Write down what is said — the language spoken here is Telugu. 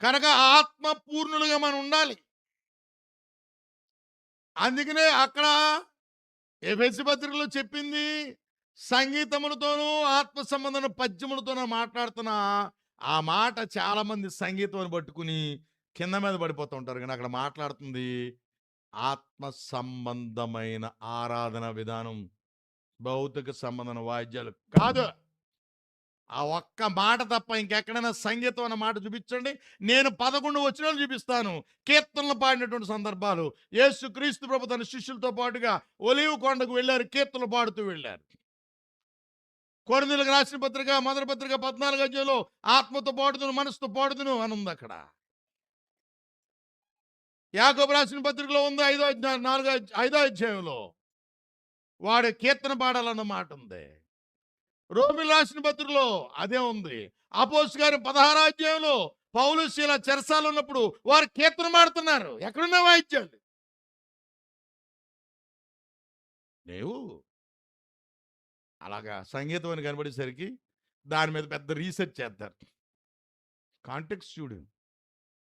కనుక ఆత్మ పూర్ణులుగా మనం ఉండాలి. అందుకనే అక్కడ ఎఫెసీ పత్రికలో చెప్పింది, సంగీతములతోనూ ఆత్మ సంబంధమైన పద్యములతోనూ మాట్లాడుతున్న ఆ మాట చాలామంది సంగీతం అని పట్టుకుని కింద మీద పడిపోతూ ఉంటారు. కానీ అక్కడ మాట్లాడుతుంది ఆత్మ సంబంధమైన ఆరాధన విధానం. భౌతిక సంబంధమైన వాయిద్యాలు కాదు. ఆ ఒక్క మాట తప్ప ఇంకెక్కడైనా సంగీతం అన్న మాట చూపించండి. నేను 11 వచనాలు చూపిస్తాను. కీర్తనలు పాడినటువంటి సందర్భాలు. యేసుక్రీస్తు ప్రభు తన శిష్యులతో పాటుగా ఒలీవ కొండకు వెళ్లారు. కీర్తనలు పాడుతూ వెళ్లారు. కొరింథీయులకు రాసిన పత్రిక మొదటి పత్రిక 14 అధ్యాయంలో ఆత్మతో పాడుదును, మనసుతో పాడుదును అని ఉంది అక్కడ. యాకోబు రాసిన పత్రికలో ఉంది 5వ అధ్యాయంలో. వాడు కీర్తన పాడాలన్న మాట ఉంది. రోమీయులకు రాసిన పత్రికలో అదే ఉంది. అపోస్తలుల కార్యం 16వ అధ్యాయంలో పౌలు శీల చెరసాలలో ఉన్నప్పుడు వారు కీర్తన పాడుతున్నారు. ఎక్కడున్న వాయిద్యాలు? లేవు. అలాగా సంగీతం అని కనబడేసరికి దాని మీద పెద్ద రీసెర్చ్ చేస్తారు. కాంటెక్స్ట్ చూడు.